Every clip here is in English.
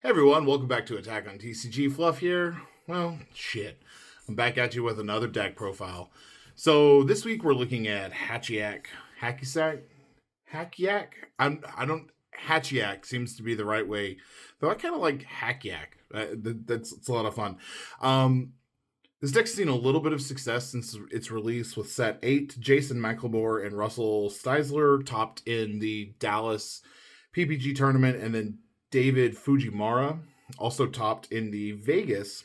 Hey everyone, welcome back to Attack on TCG. Fluff here. Well, shit. I'm back at you with another deck profile. So this week we're looking at Hatchhyack. Hackyak? I don't. Hatchhyack seems to be the right way, though I kind of like Hackyak. That's it's a lot of fun. Um, this deck's seen a little bit of success since its release with set 8. Jason McLemore and Russell Steisler topped in the Dallas PPG tournament, and then David Fujimura also topped in the Vegas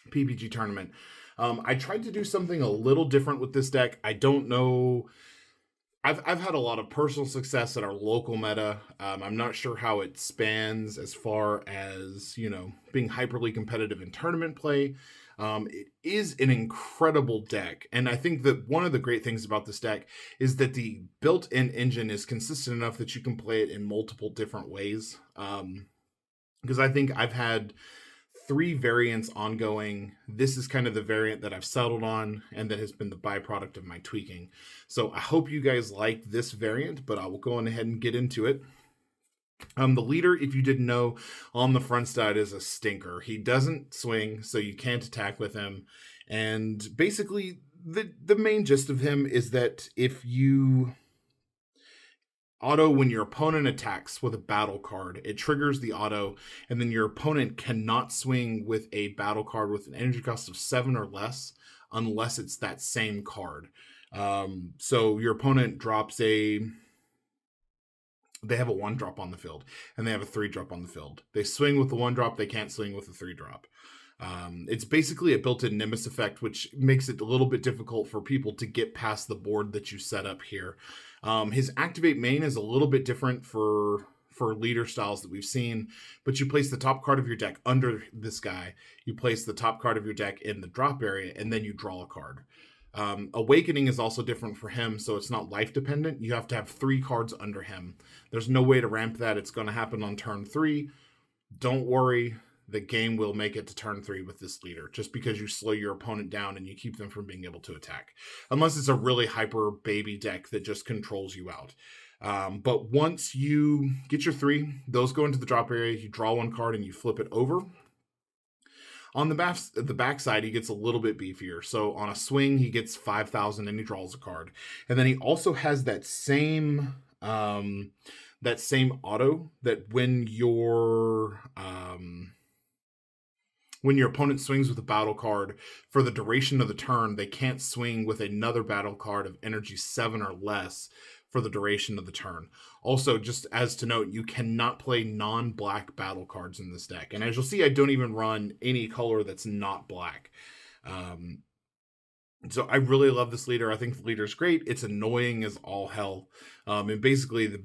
PPG tournament. I tried to do something a little different with this deck. I don't know. I've had a lot of personal success at our local meta. I'm not sure how it spans as far as being hyperly competitive in tournament play. It is an incredible deck, and I think that one of the great things about this deck is that the built-in engine is consistent enough that you can play it in multiple different ways. Because I think I've had 3 variants ongoing. This is kind of the variant that I've settled on and that has been the byproduct of my tweaking. So I hope you guys like this variant, but I will go on ahead and get into it. The leader, if you didn't know, on the front side is a stinker. He doesn't swing, so you can't attack with him. And basically, the main gist of him is that if you auto when your opponent attacks with a battle card, it triggers the auto, and then your opponent cannot swing with a battle card with an energy cost of 7 or less unless it's that same card. So your opponent drops they have a 1-drop on the field, and they have a 3-drop on the field. They swing with the 1-drop, they can't swing with the 3-drop. It's basically a built-in Nimbus effect, which makes it a little bit difficult for people to get past the board that you set up here. His activate main is a little bit different for leader styles that we've seen, but you place the top card of your deck under this guy, you place the top card of your deck in the drop area, and then you draw a card. Awakening is also different for him, so it's not life dependent. You have to have 3 cards under him. There's no way to ramp that. It's going to happen on turn 3. Don't worry, the game will make it to turn 3 with this leader, just because you slow your opponent down and you keep them from being able to attack. Unless it's a really hyper baby deck that just controls you out. But once you get your 3, those go into the drop area, you draw 1 card and you flip it over. On the backside, he gets a little bit beefier. So on a swing, he gets 5,000 and he draws a card. And then he also has that same auto that when your opponent swings with a battle card for the duration of the turn, they can't swing with another battle card of energy 7 or less for the duration of the turn. Also, just as to note, you cannot play non-black battle cards in this deck. And as you'll see, I don't even run any color that's not black. So I really love this leader. I think the leader is great. It's annoying as all hell. And basically,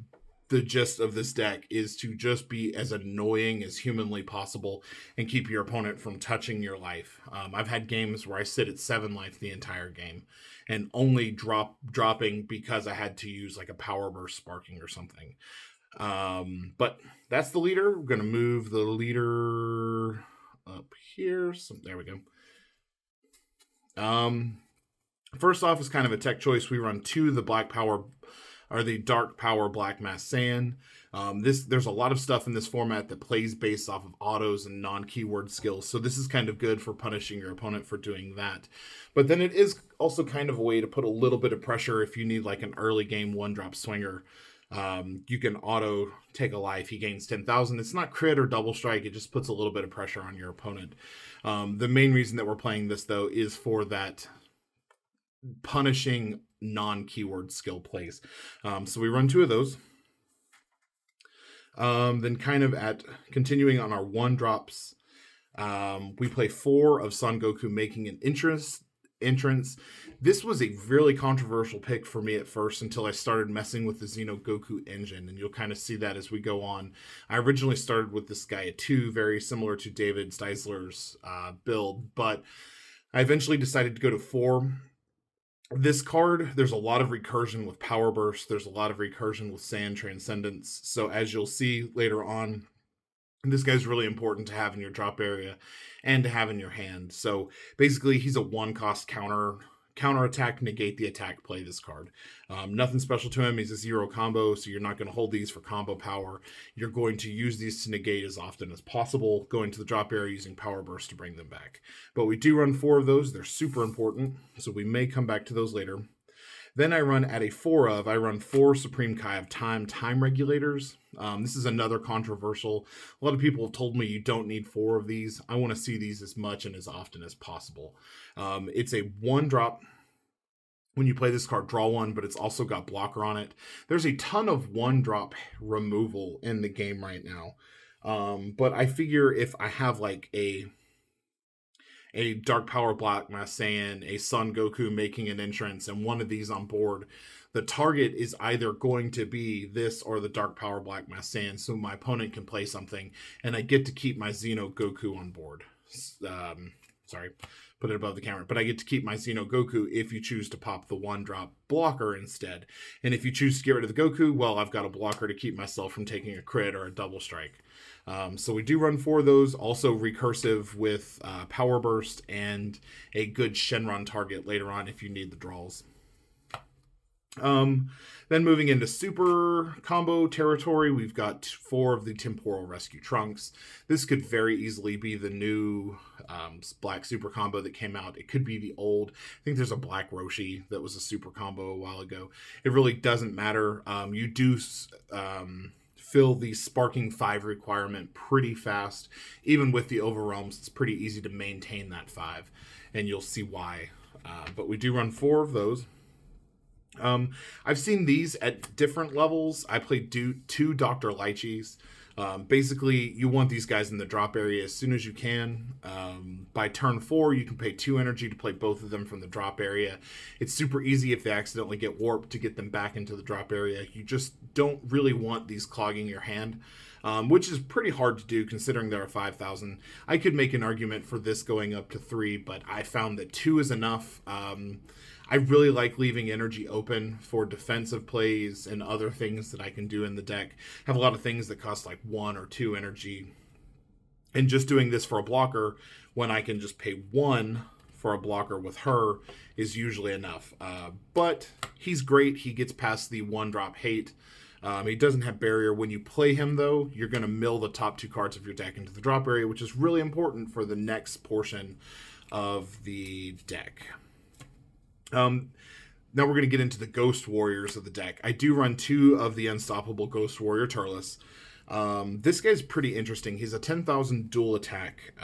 the gist of this deck is to just be as annoying as humanly possible and keep your opponent from touching your life. I've had games where I sit at 7 life the entire game and only dropping because I had to use like a power burst sparking or something. But that's the leader. We're going to move the leader up here. So there we go. First off is kind of a tech choice. We run 2 the black power or the dark power black mass sand. There's a lot of stuff in this format that plays based off of autos and non-keyword skills, so this is kind of good for punishing your opponent for doing that. But then it is also kind of a way to put a little bit of pressure if you need like an early game 1-drop swinger. You can auto take a life. He gains 10,000. It's not crit or double strike. It just puts a little bit of pressure on your opponent. The main reason that we're playing this, though, is for that punishing non-keyword skill plays. So we run 2 of those. Then kind of at continuing on our 1-drops, we play 4 of Son Goku making an entrance. This was a really controversial pick for me at first until I started messing with the Xeno Goku engine, and you'll kind of see that as we go on. I originally started with this guy at 2, very similar to David Steisler's build, but I eventually decided to go to 4. This card, there's a lot of recursion with Power Burst. There's a lot of recursion with Sand Transcendence. So as you'll see later on, this guy's really important to have in your drop area and to have in your hand. So basically, he's a 1-cost counter counterattack, negate the attack, play this card. Nothing special to him. He's a 0 combo, so you're not going to hold these for combo power. You're going to use these to negate as often as possible, going to the drop area using Power Burst to bring them back. But we do run 4 of those. They're super important, so we may come back to those later. Then I run at a 4 of, I run 4 Supreme Kai of time regulators. This is another controversial. A lot of people have told me you don't need 4 of these. I want to see these as much and as often as possible. It's a 1-drop. When you play this card, draw 1, but it's also got blocker on it. There's a ton of 1-drop removal in the game right now. But I figure if I have like a Dark Power Black Saiyan, a Son Goku making an entrance, and one of these on board, the target is either going to be this or the Dark Power Black Saiyan, so my opponent can play something, and I get to keep my Xeno Goku on board. Sorry, put it above the camera. But I get to keep my Xeno Goku if you choose to pop the 1-drop blocker instead. And if you choose to get rid of the Goku, well, I've got a blocker to keep myself from taking a crit or a double strike. So we do run 4 of those, also recursive with Power Burst and a good Shenron target later on if you need the draws. Then moving into super combo territory, we've got 4 of the Temporal Rescue Trunks. This could very easily be the new black super combo that came out. It could be the old. I think there's a black Roshi that was a super combo a while ago. It really doesn't matter. You do fill the Sparking 5 requirement pretty fast. Even with the Overwhelms, it's pretty easy to maintain that 5, and you'll see why. But we do run 4 of those. I've seen these at different levels. I played 2 Dr. Lychees. Basically, you want these guys in the drop area as soon as you can. By turn 4, you can pay 2 energy to play both of them from the drop area. It's super easy if they accidentally get warped to get them back into the drop area. You just don't really want these clogging your hand, which is pretty hard to do considering there are 5,000. I could make an argument for this going up to 3, but I found that 2 is enough. I really like leaving energy open for defensive plays and other things that I can do in the deck. I have a lot of things that cost like 1 or 2 energy. And just doing this for a blocker when I can just pay 1 for a blocker with her is usually enough. But he's great. He gets past the 1-drop hate. He doesn't have barrier. When you play him, though, you're going to mill the top 2 cards of your deck into the drop area, which is really important for the next portion of the deck. Now we're going to get into the Ghost Warriors of the deck. I do run 2 of the Unstoppable Ghost Warrior Turles. This guy's pretty interesting. He's a 10,000 dual attack.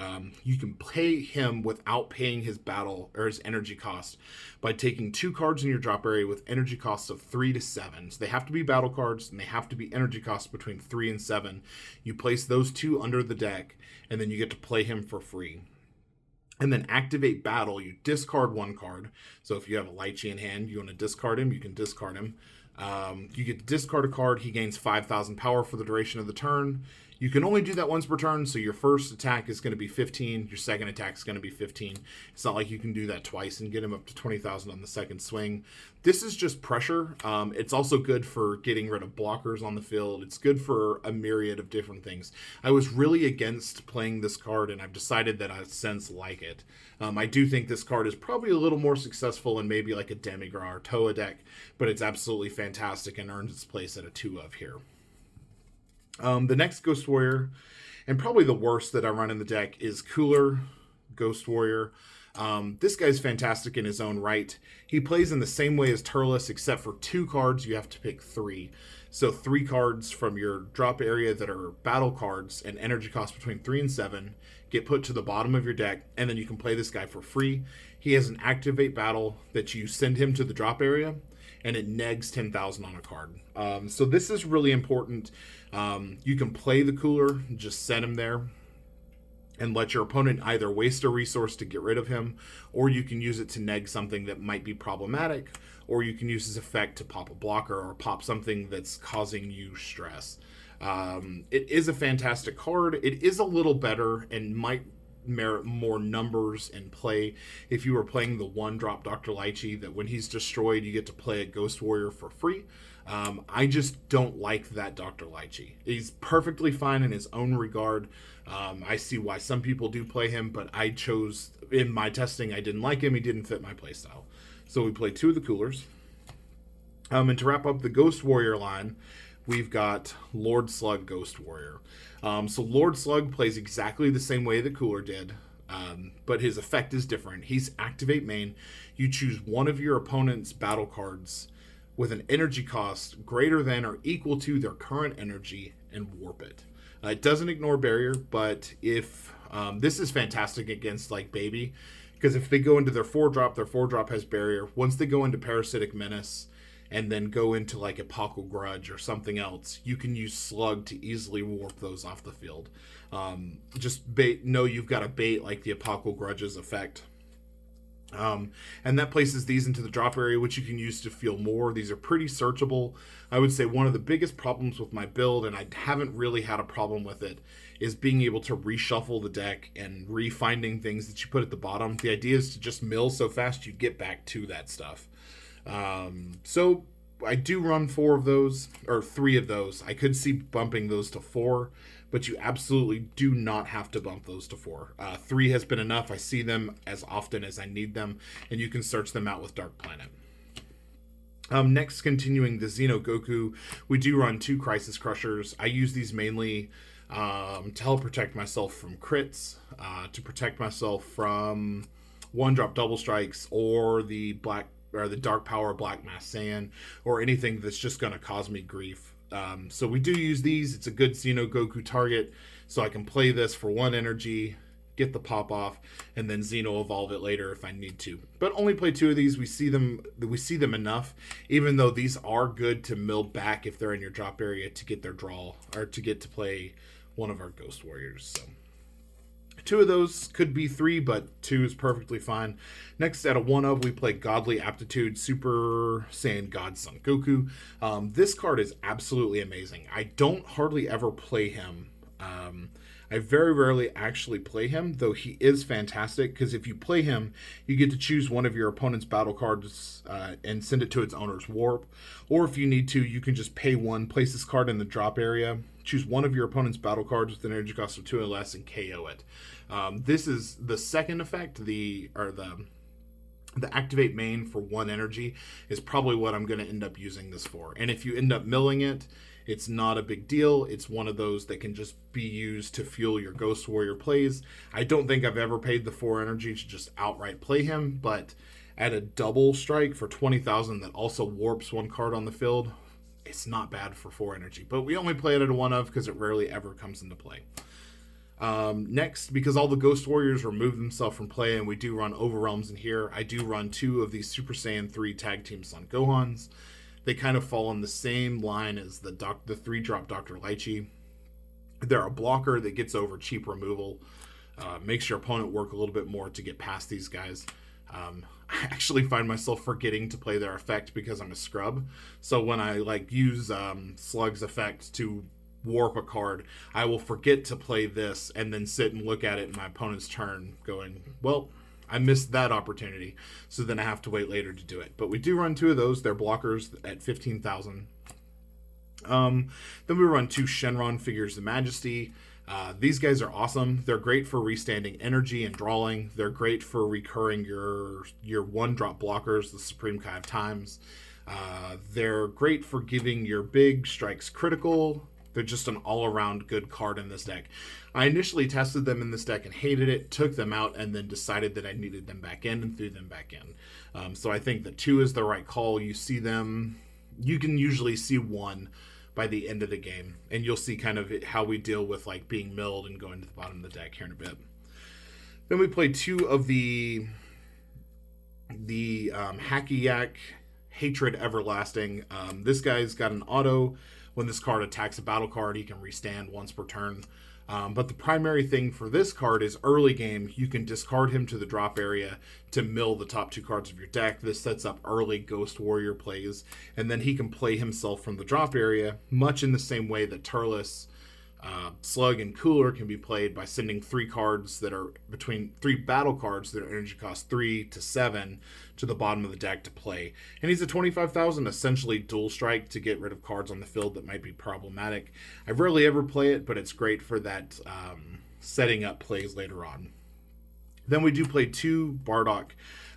You can play him without paying his battle or his energy cost by taking 2 cards in your drop area with energy costs of 3 to 7. So they have to be battle cards and they have to be energy costs between 3 and 7. You place those 2 under the deck and then you get to play him for free. And then activate battle, you discard 1 card. So if you have a Lychee in hand, you want to discard him, you can discard him. You get to discard a card, he gains 5,000 power for the duration of the turn. You can only do that once per turn, so your first attack is going to be 15, your second attack is going to be 15. It's not like you can do that twice and get him up to 20,000 on the second swing. This is just pressure. It's also good for getting rid of blockers on the field. It's good for a myriad of different things. I was really against playing this card, and I've decided that I since like it. I do think this card is probably a little more successful in maybe like a Demigra or Toa deck, but it's absolutely fantastic and earns its place at a 2 of here. The next Ghost Warrior, and probably the worst that I run in the deck, is Cooler Ghost Warrior. This guy's fantastic in his own right. He plays in the same way as Turles, except for 2 cards, you have to pick 3. So 3 cards from your drop area that are battle cards and energy cost between 3 and 7 get put to the bottom of your deck, and then you can play this guy for free. He has an activate battle that you send him to the drop area, and it negs 10,000 on a card. So this is really important. You can play the Cooler, just set him there, and let your opponent either waste a resource to get rid of him, or you can use it to neg something that might be problematic, or you can use his effect to pop a blocker or pop something that's causing you stress. It is a fantastic card. It is a little better and might merit more numbers and play if you were playing the 1-drop Dr. Lychee, that when he's destroyed you get to play a Ghost Warrior for free. I just don't like that Dr. Lychee. He's perfectly fine in his own regard. I see why some people do play him, but I chose, in my testing, I didn't like him. He didn't fit my playstyle. So we play 2 of the coolers. And to wrap up the Ghost Warrior line, we've got Lord Slug Ghost Warrior. So Lord Slug plays exactly the same way the cooler did, but his effect is different. He's activate main. You choose one of your opponent's battle cards with an energy cost greater than or equal to their current energy and warp it. It doesn't ignore barrier, but if this is fantastic against like baby, because if they go into their 4-drop has barrier. Once they go into Parasitic Menace and then go into like Apocal Grudge or something else, you can use Slug to easily warp those off the field. Just know you've got to bait like the Apocal Grudge's effect. And that places these into the drop area, which you can use to feel more. These are pretty searchable. I would say one of the biggest problems with my build, and I haven't really had a problem with it, is being able to reshuffle the deck and refinding things that you put at the bottom. The idea is to just mill so fast you get back to that stuff. So I do run 4 of those, or 3 of those. I could see bumping those to 4, but you absolutely do not have to bump those to 4. 3 has been enough. I see them as often as I need them, and you can search them out with Dark Planet. Next, continuing the Xeno Goku, we do run 2 Crisis Crushers. I use these mainly to help protect myself from crits, to protect myself from 1-drop double strikes, or the Dark Power Black Mass Saiyan, or anything that's just going to cause me grief. So we do use these. It's a good Xeno Goku target, so I can play this for 1 energy, get the pop off, and then Xeno evolve it later if I need to. But only play 2 of these. We see them enough, even though these are good to mill back if they're in your drop area to get their draw, or to get to play one of our Ghost Warriors. So 2 of those could be 3, but 2 is perfectly fine. Next, at a 1-of, we play Godly Aptitude Super Saiyan God Son Goku. This card is absolutely amazing. I don't hardly ever play him. I very rarely actually play him, though he is fantastic, because if you play him, you get to choose one of your opponent's battle cards and send it to its owner's warp. Or if you need to, you can just pay 1, place this card in the drop area, choose one of your opponent's battle cards with an energy cost of 2 or less, and KO it. This is the second effect, the activate main for 1 energy is probably what I'm going to end up using this for. And if you end up milling it, it's not a big deal. It's one of those that can just be used to fuel your Ghost Warrior plays. I don't think I've ever paid the 4 energy to just outright play him, but at a double strike for 20,000 that also warps 1 card on the field, it's not bad for 4 energy. But we only play it at a 1-of because it rarely ever comes into play. Next, because all the Ghost Warriors remove themselves from play and we do run Overwhelms in here, I do run 2 of these Super Saiyan 3 Tag Team Son Gohans. They kind of fall in the same line as the 3-drop Dr. Lychee. They're a blocker that gets over cheap removal. Makes your opponent work a little bit more to get past these guys. I actually find myself forgetting to play their effect because I'm a scrub. So when I use Slug's effect to warp a card, I will forget to play this and then sit and look at it in my opponent's turn going, well, I missed that opportunity, so then I have to wait later to do it. But we do run 2 of those. They're blockers at 15,000. Then we run 2 Shenron Figures of Majesty. These guys are awesome. They're great for restanding energy and drawing. They're great for recurring your 1-drop blockers, the Supreme Kai of Times. They're great for giving your big strikes critical. They're just an all-around good card in this deck. I initially tested them in this deck and hated it, took them out, and then decided that I needed them back in and threw them back in. So I think that 2 is the right call. You see them, you can usually see 1 by the end of the game, and you'll see kind of how we deal with being milled and going to the bottom of the deck here in a bit. Then we play 2 of the Hatchhyack Hatred Everlasting. This guy's got an auto. When this card attacks a battle card, he can restand once per turn. But the primary thing for this card is early game, you can discard him to the drop area to mill the top 2 cards of your deck. This sets up early Ghost Warrior plays, and then he can play himself from the drop area, much in the same way that Turles, Slug, and Cooler can be played by sending 3 cards that are between 3 battle cards that are energy cost 3 to 7 to the bottom of the deck to play. And he's a 25,000 essentially dual strike to get rid of cards on the field that might be problematic. I rarely ever play it, but it's great for that setting up plays later on. Then we do play 2 Bardock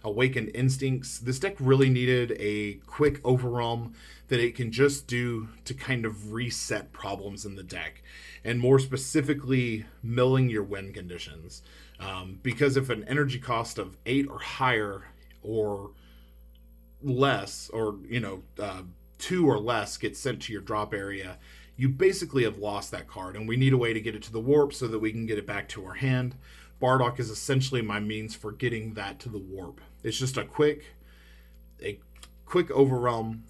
Awakened Instincts. This deck really needed a quick overwhelm that it can just do to kind of reset problems in the deck, and more specifically, milling your win conditions. Because if an energy cost of 8 or higher or less, or 2 or less gets sent to your drop area, you basically have lost that card, and we need a way to get it to the warp so that we can get it back to our hand. Bardock is essentially my means for getting that to the warp. It's just a quick overwhelm.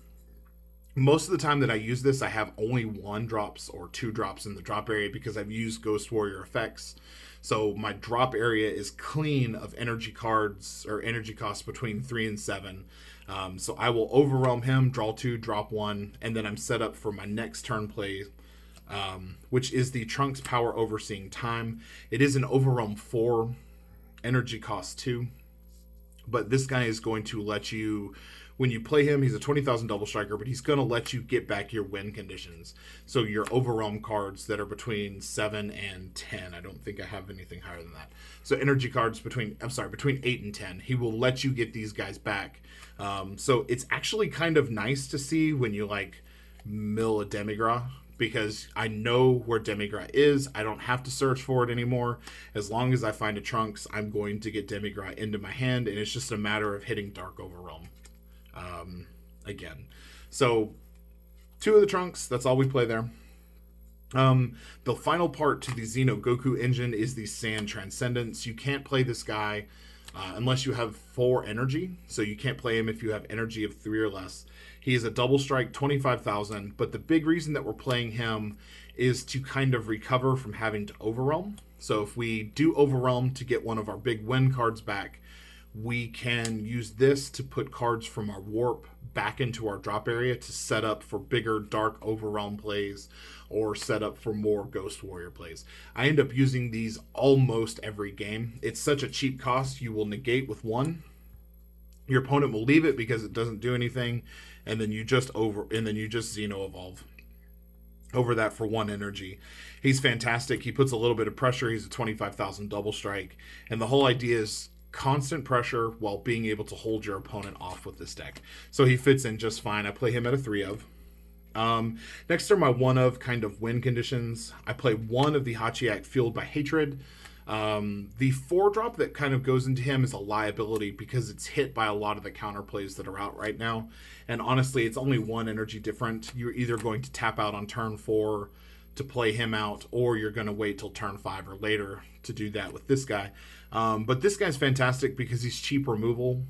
Most of the time that I use this, I have only 1 drops or 2 drops in the drop area because I've used Ghost Warrior effects. So my drop area is clean of energy cards or energy costs between 3 and 7. So I will overwhelm him, draw 2, drop 1, and then I'm set up for my next turn play, which is the Trunks Power Overseeing Time. It is an overwhelm 4, energy cost 2, but this guy is going to let you, when you play him, he's a 20,000 double striker, but he's going to let you get back your win conditions. So your overwhelm cards that are between 7 and 10. I don't think I have anything higher than that. So energy cards between 8 and 10. He will let you get these guys back. So it's actually kind of nice to see when you mill a Demigra, because I know where Demigra is. I don't have to search for it anymore. As long as I find a Trunks, I'm going to get Demigra into my hand, and it's just a matter of hitting Dark Overwhelm again. So 2 of the Trunks, that's all we play there. The final part to the Xeno Goku engine is the Sand Transcendence. You can't play this guy unless you have 4 energy, so you can't play him if you have energy of 3 or less. He is a double strike, 25,000, but the big reason that we're playing him is to kind of recover from having to overwhelm. So if we do overwhelm to get one of our big win cards back, we can use this to put cards from our warp back into our drop area to set up for bigger dark overwhelm plays or set up for more Ghost Warrior plays. I end up using these almost every game. It's such a cheap cost. You will negate with 1. Your opponent will leave it because it doesn't do anything, and then you just Xeno Evolve over that for 1 energy. He's fantastic. He puts a little bit of pressure. He's a 25,000 double strike, and the whole idea is constant pressure while being able to hold your opponent off with this deck. So he fits in just fine. I play him at a 3 of. Next are my 1 of kind of win conditions. I play 1 of the Hatchhyack Fueled by Hatred. The 4 drop that kind of goes into him is a liability because it's hit by a lot of the counter plays that are out right now. And honestly, it's only 1 energy different. You're either going to tap out on turn 4 to play him out, or you're going to wait till turn 5 or later to do that with this guy. But this guy's fantastic because he's cheap removal.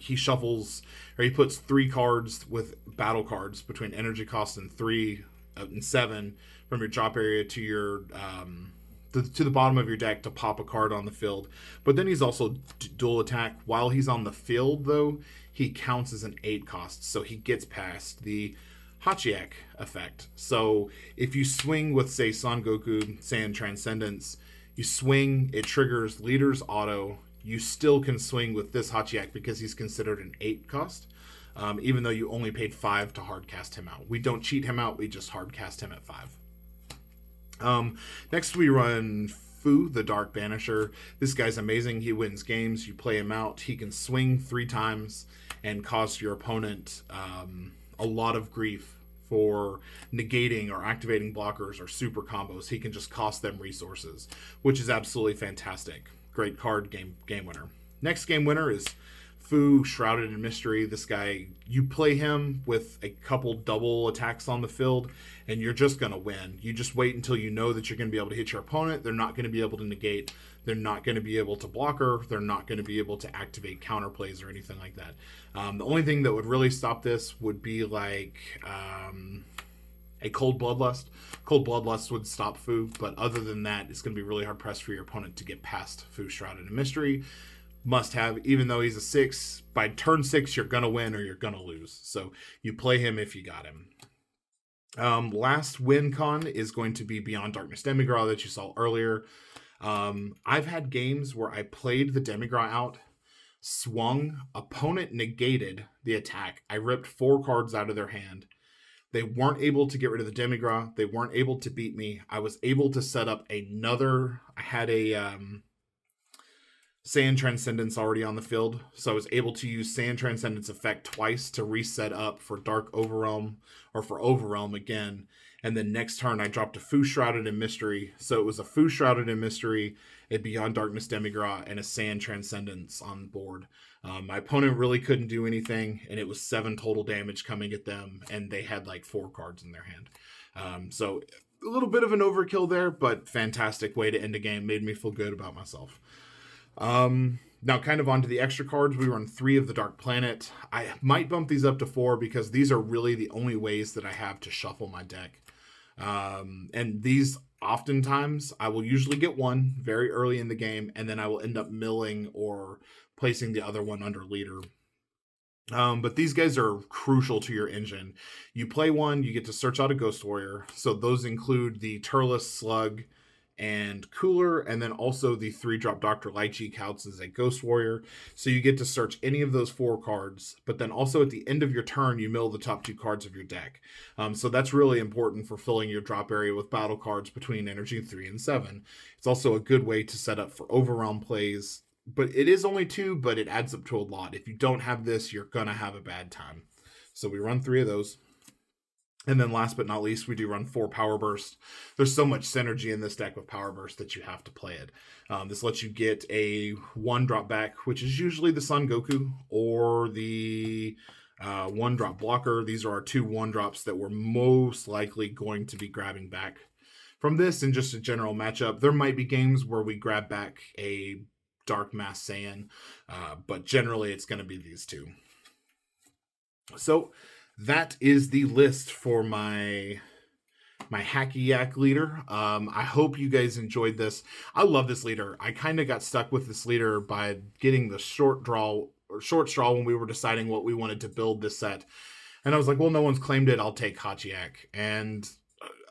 He shuffles, or he puts 3 cards with battle cards between energy cost and 3 and 7 from your drop area to your to the bottom of your deck to pop a card on the field. But then he's also dual attack. While he's on the field, though, he counts as an 8 cost, so he gets past the Hatchhyack effect. So if you swing with, say, Son Goku, Sand Transcendence, you swing, it triggers Leader's Auto. You still can swing with this Hatchhyack because he's considered an 8 cost, even though you only paid 5 to hardcast him out. We don't cheat him out, we just hardcast him at 5. Next we run Fu, the Dark Banisher. This guy's amazing. He wins games. You play him out. He can swing 3 times and cause your opponent a lot of grief for negating or activating blockers or super combos. He can just cost them resources, which is absolutely fantastic. Great card, game winner. Next game winner is Fu, Shrouded in Mystery. This guy, you play him with a couple double attacks on the field, and you're just going to win. You just wait until you know that you're going to be able to hit your opponent. They're not going to be able to negate. They're not going to be able to blocker. They're not going to be able to activate counterplays or anything like that. The only thing that would really stop this would be like a Cold Bloodlust. Cold Bloodlust would stop Fu, but other than that, it's going to be really hard pressed for your opponent to get past Fu, Shrouded in Mystery. Must have, even though he's a 6, by turn 6 you're gonna win or you're gonna lose, so you play him if you got him. Last win con is going to be Beyond Darkness Demigra that you saw earlier. I've had games where I played the Demigra out, swung, opponent negated the attack. I ripped 4 cards out of their hand. They weren't able to get rid of the Demigra. They weren't able to beat me. I was able to set up another. I had a Sand Transcendence already on the field, so I was able to use Sand Transcendence effect twice to reset up for Dark Overrealm, or for Overrealm again. And then next turn, I dropped a Fu Shrouded in Mystery. So it was a Fu Shrouded in Mystery, a Beyond Darkness Demigras, and a Sand Transcendence on board. My opponent really couldn't do anything, and it was 7 total damage coming at them, and they had like 4 cards in their hand. So a little bit of an overkill there, but fantastic way to end a game. Made me feel good about myself. Now kind of onto the extra cards. We run 3 of the Dark Planet. I might bump these up to 4 because these are really the only ways that I have to shuffle my deck. And these oftentimes I will usually get one very early in the game, and then I will end up milling or placing the other one under leader. But these guys are crucial to your engine. You play one, you get to search out a Ghost Warrior. So those include the Turles, Slug, and Cooler, and then also the 3-drop Dr. Lychee counts as a Ghost Warrior. So you get to search any of those 4 cards, but then also at the end of your turn, you mill the top 2 cards of your deck. So that's really important for filling your drop area with battle cards between Energy 3 and 7. It's also a good way to set up for Overrealm plays, but it is only 2, but it adds up to a lot. If you don't have this, you're gonna have a bad time. So we run 3 of those. And then last but not least, we do run 4 Power Burst. There's so much synergy in this deck with Power Burst that you have to play it. This lets you get a 1-drop back, which is usually the Son Goku, or the 1-drop blocker. These are our 2 1-drops that we're most likely going to be grabbing back from this in just a general matchup. There might be games where we grab back a Dark Mass Saiyan, but generally it's going to be these 2. So that is the list for my Hatchhyack leader. I hope you guys enjoyed this. I love this leader. I kind of got stuck with this leader by getting the short straw when we were deciding what we wanted to build this set. And I was like, well, no one's claimed it. I'll take Hatchhyack. And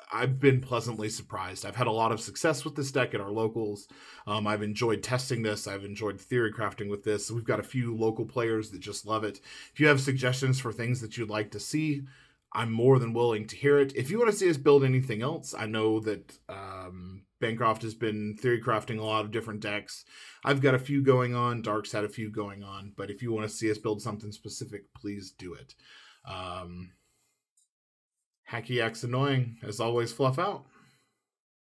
I've been pleasantly surprised. I've had a lot of success with this deck at our locals. I've enjoyed testing this. I've enjoyed theory crafting with this. We've got a few local players that just love it. If you have suggestions for things that you'd like to see, I'm more than willing to hear it. If you want to see us build anything else, I know that Bancroft has been theory crafting a lot of different decks. I've got a few going on. Dark's had a few going on. But if you want to see us build something specific, please do it. Hatchhyack's annoying. As always, Fluff out.